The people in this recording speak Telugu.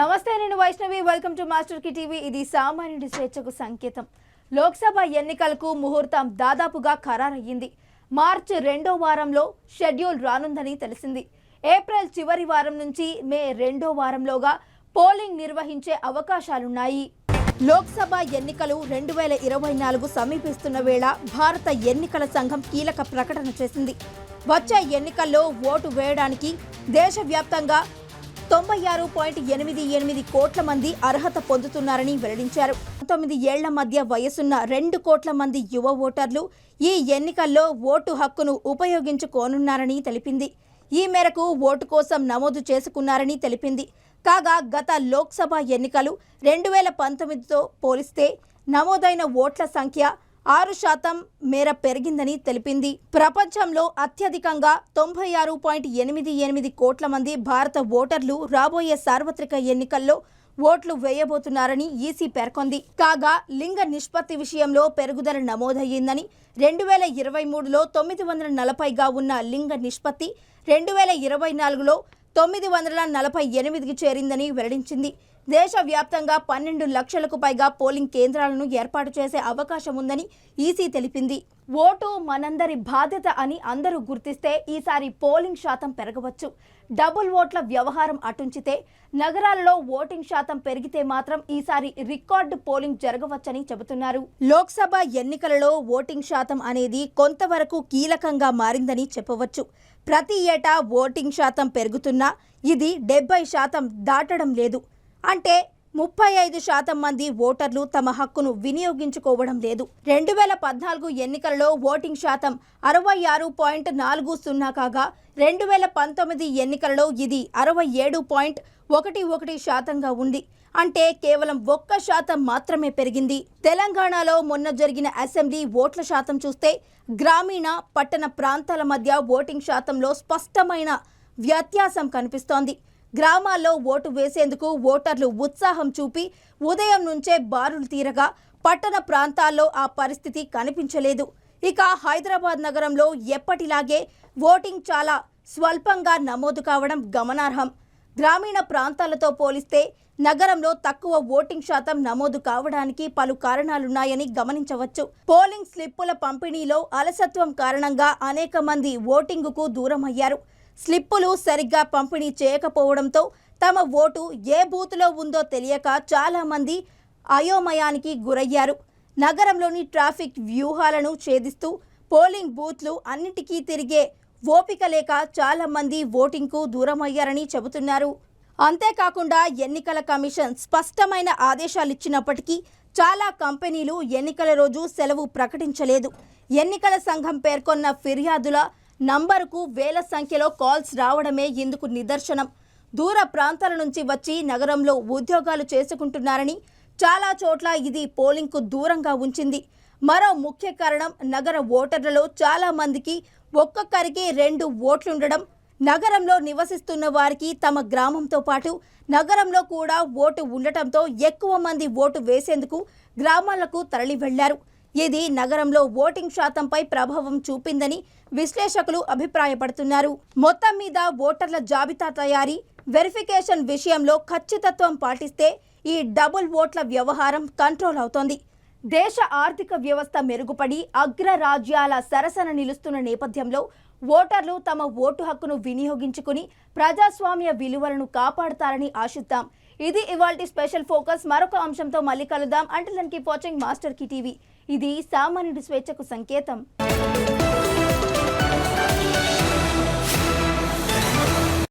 నమస్తే, నేను Vaishnavi. Welcome to master key TV. ఇది సామాన్యుడి స్వేచ్ఛకు సంకేతం. లోక్సభ ఎన్నికలకు ముహూర్తం దాదాపుగా ఖరారయ్యింది. మార్చి 2వ వారంలో షెడ్యూల్ రానుందని తెలిసింది. ఏప్రిల్ చివరి వారం నుంచి మే 2వ వారంలోగా పోలింగ్ నిర్వహించే అవకాశాలున్నాయి. లోక్సభ ఎన్నికలు 2024 సమీపిస్తున్న వేళ భారత ఎన్నికల సంఘం కీలక ప్రకటన చేసింది. వచ్చే ఎన్నికల్లో ఓటు వేయడానికి దేశవ్యాప్తంగా 96.88 కోట్ల మంది అర్హత పొందుతున్నారని వెల్లడించారు. 19 ఏళ్ల మధ్య వయసున్న 2 కోట్ల మంది యువ ఓటర్లు ఈ ఎన్నికల్లో ఓటు హక్కును ఉపయోగించుకోనున్నారని తెలిపింది. ఈ మేరకు ఓటు కోసం నమోదు చేసుకున్నారని తెలిపింది. కాగా గత లోక్సభ ఎన్నికలు 2019తో పోలిస్తే నమోదైన ఓట్ల సంఖ్య 6% మేర పెరిగిందని తెలిపింది. ప్రపంచంలో అత్యధికంగా 96.88 కోట్ల మంది భారత ఓటర్లు రాబోయే సార్వత్రిక ఎన్నికల్లో ఓట్లు వేయబోతున్నారని ఈసీ పేర్కొంది. కాగా లింగ నిష్పత్తి విషయంలో పెరుగుదల నమోదయ్యిందని 2023లో 940గా ఉన్న లింగ నిష్పత్తి 2024లో 948కి చేరిందని వెల్లడించింది. దేశవ్యాప్తంగా 12 లక్షలకు పైగా పోలింగ్ కేంద్రాలను ఏర్పాటు చేసే అవకాశం ఉందని ఈసీ తెలిపింది. ఓటు మనందరి బాధ్యత అని అందరూ గుర్తిస్తే ఈసారి పోలింగ్ శాతం పెరగవచ్చు. డబుల్ ఓట్ల వ్యవహారం అటుంచితే నగరాలలో ఓటింగ్ శాతం పెరిగితే మాత్రం ఈసారి రికార్డు పోలింగ్ జరగవచ్చని చెబుతున్నారు. లోక్సభ ఎన్నికలలో ఓటింగ్ శాతం అనేది కొంతవరకు కీలకంగా మారిందని చెప్పవచ్చు. ప్రతి ఏటా ఓటింగ్ శాతం పెరుగుతున్నా ఇది 70% దాటడం లేదు. అంటే 35% మంది ఓటర్లు తమ హక్కును వినియోగించుకోవడం లేదు. 2014 ఎన్నికలలో ఓటింగ్ శాతం 66.40 కాగా 2019 ఎన్నికలలో ఇది 67.11%గా ఉంది. అంటే కేవలం 1% మాత్రమే పెరిగింది. తెలంగాణలో మొన్న జరిగిన అసెంబ్లీ ఓట్ల శాతం చూస్తే గ్రామీణ పట్టణ ప్రాంతాల మధ్య ఓటింగ్ శాతంలో స్పష్టమైన వ్యత్యాసం కనిపిస్తోంది. గ్రామాల్లో ఓటు వేసేందుకు ఓటర్లు ఉత్సాహం చూపి ఉదయం నుంచే బారులు తీరగా పట్టణ ప్రాంతాల్లో ఆ పరిస్థితి కనిపించలేదు. ఇక హైదరాబాద్ నగరంలో ఎప్పటిలాగే ఓటింగ్ చాలా స్వల్పంగా నమోదు కావడం గమనార్హం. గ్రామీణ ప్రాంతాలతో పోలిస్తే నగరంలో తక్కువ ఓటింగ్ శాతం నమోదు కావడానికి పలు కారణాలున్నాయని గమనించవచ్చు. పోలింగ్ స్లిప్పుల పంపిణీలో అలసత్వం కారణంగా అనేక మంది ఓటింగుకు దూరమయ్యారు. స్లిప్పులు సరిగ్గా పంపిణీ చేయకపోవడంతో తమ ఓటు ఏ బూత్లో ఉందో తెలియక చాలామంది అయోమయానికి గురయ్యారు. నగరంలోని ట్రాఫిక్ వ్యూహాలను ఛేదిస్తూ పోలింగ్ బూత్లు అన్నిటికీ తిరిగే ఓపిక లేక చాలామంది ఓటింగ్కు దూరమయ్యారని చెబుతున్నారు. అంతేకాకుండా ఎన్నికల కమిషన్ స్పష్టమైన ఆదేశాలిచ్చినప్పటికీ చాలా కంపెనీలు ఎన్నికల రోజు సెలవు ప్రకటించలేదు. ఎన్నికల సంఘం పేర్కొన్న ఫిర్యాదుల నంబరుకు వేల సంఖ్యలో కాల్స్ రావడమే ఇందుకు నిదర్శనం. దూర ప్రాంతాల నుంచి వచ్చి నగరంలో ఉద్యోగాలు చేసుకుంటున్నారని చాలా చోట్ల ఇది పోలింగ్కు దూరంగా ఉంచింది. మరో ముఖ్య కారణం నగర ఓటర్లలో చాలా మందికి ఒక్కొక్కరికి 2 ఓట్లుండడం. నగరంలో నివసిస్తున్న వారికి తమ గ్రామంతో పాటు నగరంలో కూడా ఓటు ఉండటంతో ఎక్కువ మంది ఓటు వేసేందుకు గ్రామాలకు తరలి వెళ్లారు. ఇది నగరంలో ఓటింగ్ శాతంపై ప్రభావం చూపిందని విశ్లేషకులు అభిప్రాయపడుతున్నారు. మొత్తం మీద ఓటర్ల జాబితా తయారీ, వెరిఫికేషన్ విషయంలో ఖచ్చితత్వం పాటిస్తే ఈ డబుల్ ఓట్ల వ్యవహారం కంట్రోల్ అవుతోంది. దేశ ఆర్థిక వ్యవస్థ మెరుగుపడి అగ్రరాజ్యాల సరసన నిలుస్తున్న నేపథ్యంలో ఓటర్లు తమ ఓటు హక్కును వినియోగించుకుని ప్రజాస్వామ్య విలువలను కాపాడతారని ఆశిద్దాం. ఇది ఇవాల్టి స్పెషల్ ఫోకస్. మరొక అంశంతో మళ్ళీ కలుద్దాం. Until then keep watching master key TV. ఇది సామాన్యుడి స్వేచ్ఛకు సంకేతం.